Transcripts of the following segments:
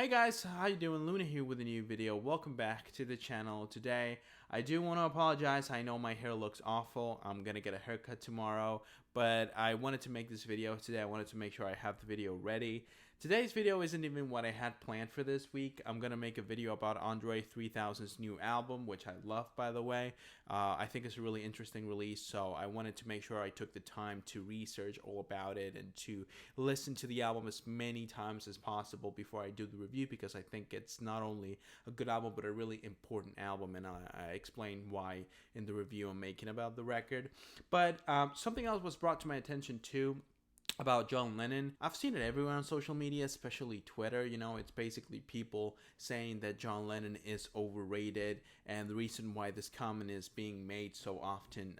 Hey guys, how you doing? Luna here with a new video. Welcome back to the channel. Today, I do want to apologize. I know my hair looks awful. I'm gonna get a haircut tomorrow, but I wanted to make this video today. I wanted to make sure I have the video ready. Today's video isn't even what I had planned for this week. I'm gonna make a video about Andre 3000's new album, which I love, by the way. I think it's a really interesting release, so I wanted to make sure I took the time to research all about it and to listen to the album as many times as possible before I do the review, because I think it's not only a good album but a really important album, and I explain why in the review I'm making about the record. But something else was brought to my attention too about John Lennon. I've seen it everywhere on social media, especially Twitter. You know, it's basically people saying that John Lennon is overrated, and the reason why this comment is being made so often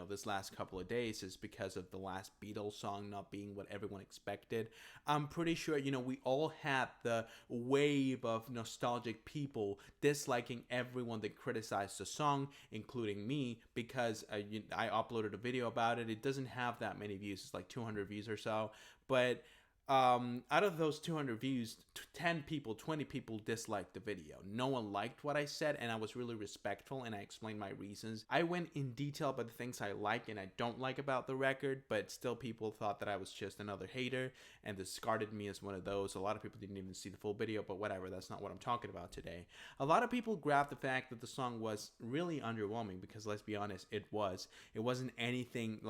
this last couple of days is because of the last Beatles song not being what everyone expected. I'm pretty sure, we all had the wave of nostalgic people disliking everyone that criticized the song, including me, because I uploaded a video about it. It doesn't have that many views. It's like 200 views or so, but out of those 200 views, 10 people, 20 people disliked the video. No one liked what I said, and I was really respectful, and I explained my reasons. I went in detail about the things I like and I don't like about the record, but still people thought that I was just another hater and discarded me as one of those. A lot of people didn't even see the full video, but whatever, that's not what I'm talking about today. A lot of people grabbed the fact that the song was really underwhelming, because let's be honest, it was. It wasn't anything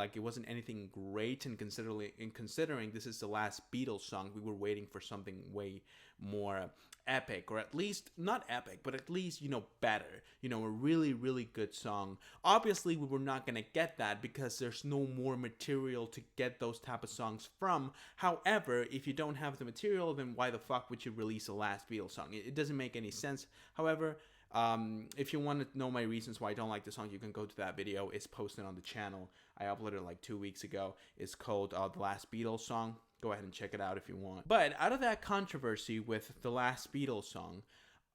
great, and considering this is the last Beatles song, we were waiting for something way more epic, or at least not epic, but at least better, a really good song. Obviously we were not going to get that because there's no more material to get those type of songs from. However, if you don't have the material, then why the fuck would you release the last Beatles song? It doesn't make any sense. However, if you want to know my reasons why I don't like the song, you can go to that video. It's posted on the channel. I uploaded it like 2 weeks ago. It's called The Last Beatles Song. Go ahead and check it out if you want. But out of that controversy with the last Beatles song,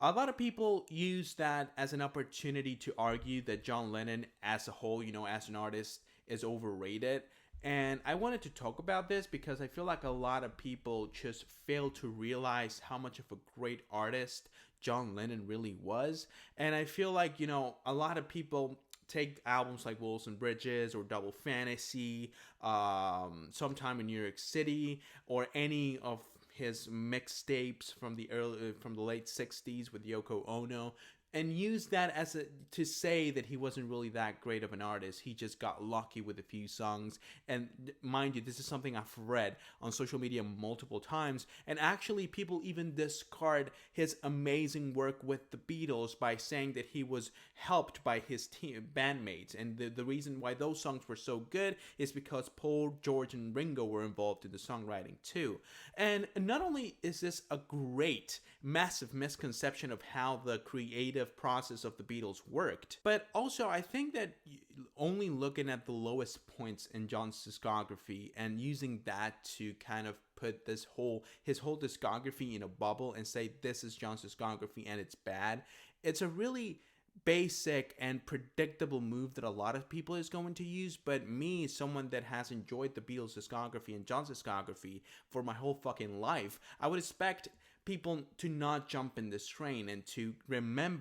a lot of people use that as an opportunity to argue that John Lennon as a whole, as an artist, is overrated. And I wanted to talk about this because I feel like a lot of people just fail to realize how much of a great artist John Lennon really was. And I feel like, a lot of people take albums like Walls and Bridges or Double Fantasy, Sometime in New York City, or any of his mixtapes from the late 60s with Yoko Ono, and use that to say that he wasn't really that great of an artist. He just got lucky with a few songs. And mind you, this is something I've read on social media multiple times, and actually people even discard his amazing work with the Beatles by saying that he was helped by his bandmates, and the reason why those songs were so good is because Paul, George, and Ringo were involved in the songwriting too. And not only is this a great, massive misconception of how the creative process of the Beatles worked, but also I think that only looking at the lowest points in John's discography and using that to kind of put his whole discography in a bubble and say this is John's discography and it's bad, it's a really basic and predictable move that a lot of people is going to use. But me, someone that has enjoyed the Beatles discography and John's discography for my whole fucking life, I would expect people to not jump in this train and to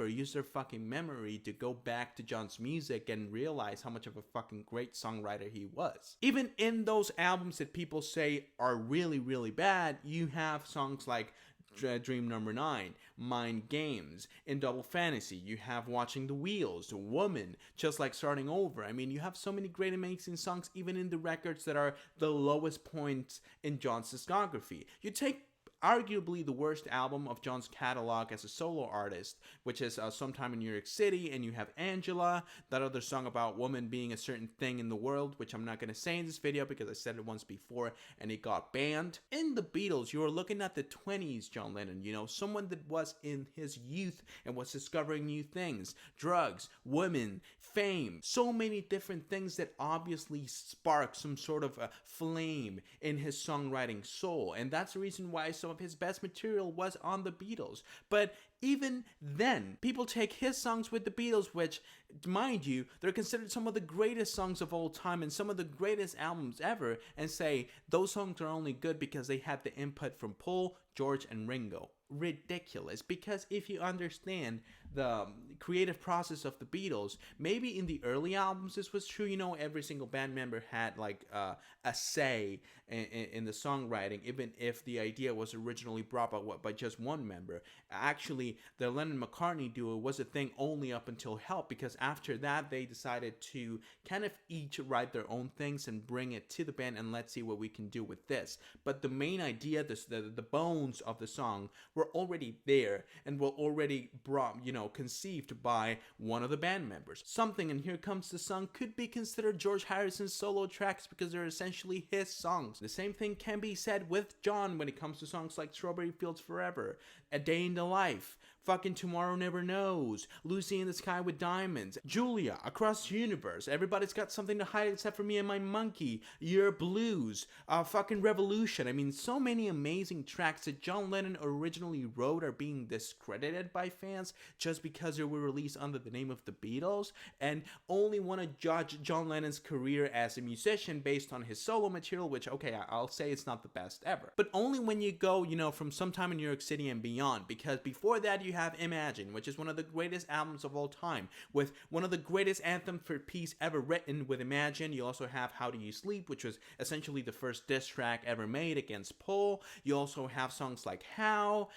use their fucking memory to go back to John's music and realize how much of a fucking great songwriter he was. Even in those albums that people say are really, really bad, you have songs like Dream Number 9, Mind Games. In Double Fantasy, you have Watching the Wheels, Woman, Just Like Starting Over. I mean, you have so many great, amazing songs, even in the records that are the lowest points in John's discography. You take arguably the worst album of John's catalog as a solo artist, which is Sometime in New York City, and you have Angela, that other song about woman being a certain thing in the world, which I'm not going to say in this video because I said it once before and it got banned. In the Beatles, you are looking at the 20s John Lennon, someone that was in his youth and was discovering new things, drugs, women, fame, so many different things that obviously spark some sort of a flame in his songwriting soul, and that's the reason why some of his best material was on the Beatles. But even then, people take his songs with the Beatles, which, mind you, they're considered some of the greatest songs of all time and some of the greatest albums ever, and say those songs are only good because they had the input from Paul, George and Ringo. Ridiculous, because if you understand the creative process of the Beatles, maybe in the early albums this was true. Every single band member had like a say in the songwriting, even if the idea was originally brought by just one member. Actually, the Lennon-McCartney duo was a thing only up until Help, because after that they decided to kind of each write their own things and bring it to the band, and let's see what we can do with this. But the main idea, the bones of the song, were already there and were already brought, conceived by one of the band members. Something in Here Comes the Sun could be considered George Harrison's solo tracks because they're essentially his songs. The same thing can be said with John when it comes to songs like Strawberry Fields Forever, A Day in the Life, fucking Tomorrow Never Knows, Lucy in the Sky with Diamonds, Julia, Across the Universe, Everybody's Got Something to Hide Except for Me and My Monkey, Your Blues, fucking Revolution. I mean, so many amazing tracks that John Lennon originally wrote are being discredited by fans just because they were released under the name of the Beatles, and only want to judge John Lennon's career as a musician based on his solo material, which, okay, I'll say it's not the best ever, but only when you go, from Sometime in New York City and beyond, because before that you have Imagine, which is one of the greatest albums of all time, with one of the greatest anthems for peace ever written with Imagine. You also have How Do You Sleep, which was essentially the first diss track ever made against Paul. You also have songs like How,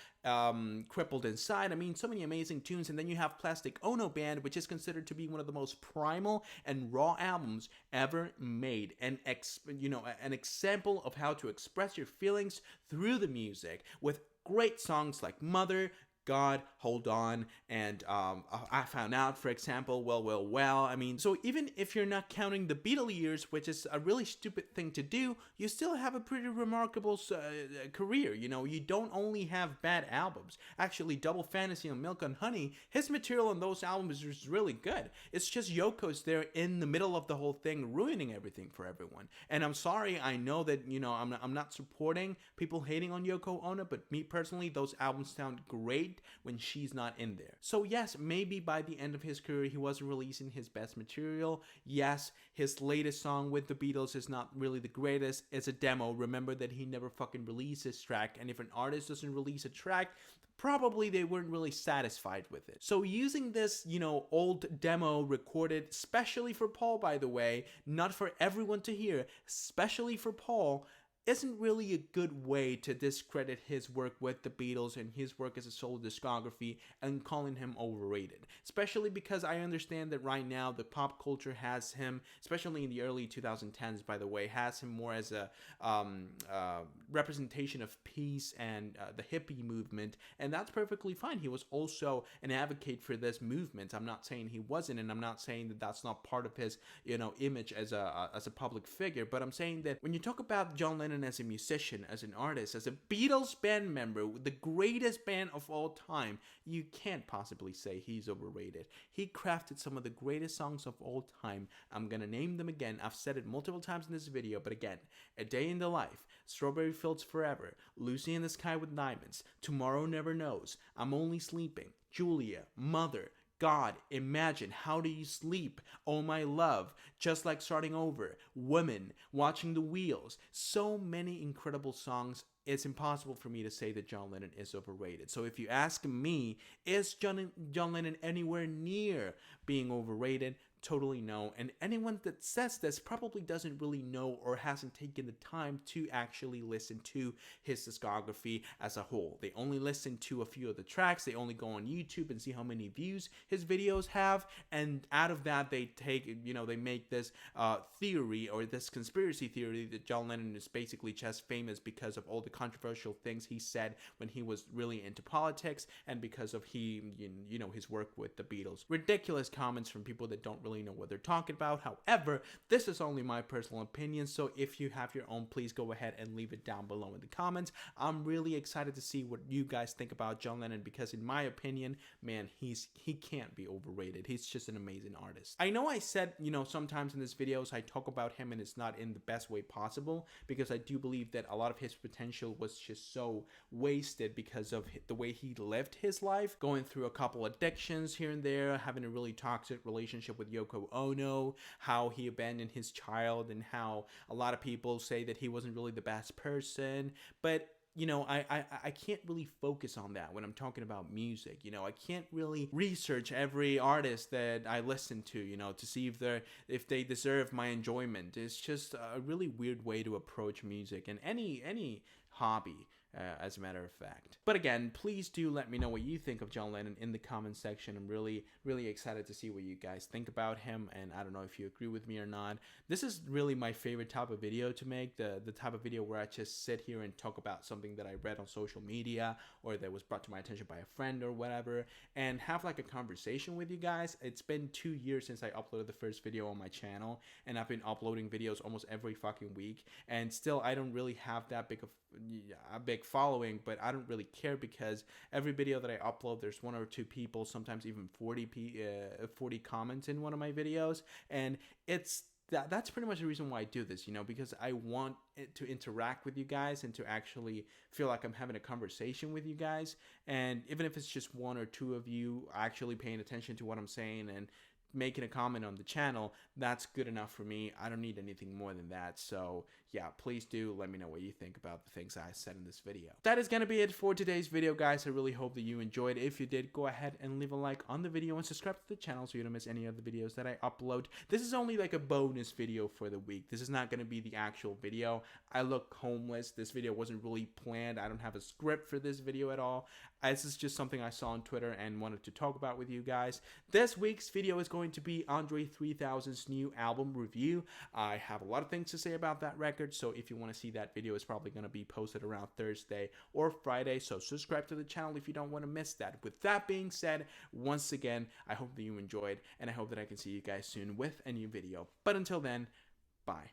Crippled Inside. I mean, so many amazing tunes. And then you have Plastic Ono Band, which is considered to be one of the most primal and raw albums ever made, and an example of how to express your feelings through the music, with great songs like Mother, God, Hold On, and I Found Out, for example, Well. I mean, so even if you're not counting the Beatle years, which is a really stupid thing to do, you still have a pretty remarkable career. You don't only have bad albums. Actually, Double Fantasy and Milk and Honey, his material on those albums is really good. It's just Yoko's there in the middle of the whole thing, ruining everything for everyone. And I'm sorry, I know that, I'm not supporting people hating on Yoko Ono, but me personally, those albums sound great when she's not in there. So yes, maybe by the end of his career he wasn't releasing his best material. Yes, his latest song with the Beatles is not really the greatest. It's a demo. Remember that he never fucking released his track, and if an artist doesn't release a track, probably they weren't really satisfied with it. So using this, old demo recorded specially for Paul, by the way, not for everyone to hear, especially for Paul, isn't really a good way to discredit his work with the Beatles and his work as a solo discography and calling him overrated. Especially because I understand that right now the pop culture has him, especially in the early 2010s, by the way, has him more as a representation of peace and the hippie movement, and that's perfectly fine. He was also an advocate for this movement. I'm not saying he wasn't, and I'm not saying that that's not part of his, image as a public figure, but I'm saying that when you talk about John Lennon as a musician, as an artist, as a Beatles band member, the greatest band of all time, you can't possibly say he's overrated. He crafted some of the greatest songs of all time. I'm gonna name them again. I've said it multiple times in this video, but again, A Day in the Life, Strawberry Fields Forever, Lucy in the Sky with Diamonds, Tomorrow Never Knows, I'm Only Sleeping, Julia, Mother, God, Imagine, How Do You Sleep, Oh My Love, Just Like Starting Over, Women, Watching the Wheels. So many incredible songs. It's impossible for me to say that John Lennon is overrated. So if you ask me, is John Lennon anywhere near being overrated? Totally no. And anyone that says this probably doesn't really know or hasn't taken the time to actually listen to his discography as a whole. They only listen to a few of the tracks. They only go on YouTube and see how many views his videos have, and out of that they take, they make this theory, or this conspiracy theory, that John Lennon is basically just famous because of all the controversial things he said when he was really into politics, and because of his work with the Beatles. Ridiculous comments from people that don't really know what they're talking about. However, this is only my personal opinion, so if you have your own, please go ahead and leave it down below in the comments. I'm really excited to see what you guys think about John Lennon, because in my opinion, man, he can't be overrated. He's just an amazing artist. I know I said, sometimes in these videos I talk about him and it's not in the best way possible, because I do believe that a lot of his potential was just so wasted because of the way he lived his life, going through a couple addictions here and there, having a really toxic relationship with Yoko Ono, how he abandoned his child, and how a lot of people say that he wasn't really the best person. But I can't really focus on that when I'm talking about music. I can't really research every artist that I listen to, to see if they deserve my enjoyment. It's just a really weird way to approach music and any hobby. As a matter of fact. But again, please do let me know what you think of John Lennon in the comment section. I'm really, really excited to see what you guys think about him, and I don't know if you agree with me or not. This is really my favorite type of video to make, the type of video where I just sit here and talk about something that I read on social media or that was brought to my attention by a friend or whatever, and have like a conversation with you guys. It's been 2 years since I uploaded the first video on my channel, and I've been uploading videos almost every fucking week, and still I don't really have that big of a big following, but I don't really care because every video that I upload, there's 1 or 2 people, sometimes even 40 comments in one of my videos, and that's pretty much the reason why I do this, because I want it to interact with you guys and to actually feel like I'm having a conversation with you guys. And even if it's just 1 or 2 of you actually paying attention to what I'm saying and making a comment on the channel, that's good enough for me. I don't need anything more than that. So yeah, please do let me know what you think about the things I said in this video. That is gonna be it for today's video, guys. I really hope that you enjoyed. If you did, go ahead and leave a like on the video and subscribe to the channel so you don't miss any of the videos that I upload. This is only like a bonus video for the week. This is not gonna be the actual video. I look homeless. This video wasn't really planned. I don't have a script for this video at all. This is just something I saw on Twitter and wanted to talk about with you guys. This week's video is going to be Andre 3000's new album review. I have a lot of things to say about that record, so if you want to see that video, it's probably going to be posted around Thursday or Friday, so subscribe to the channel if you don't want to miss that. With that being said, once again, I hope that you enjoyed, and I hope that I can see you guys soon with a new video. But until then, bye.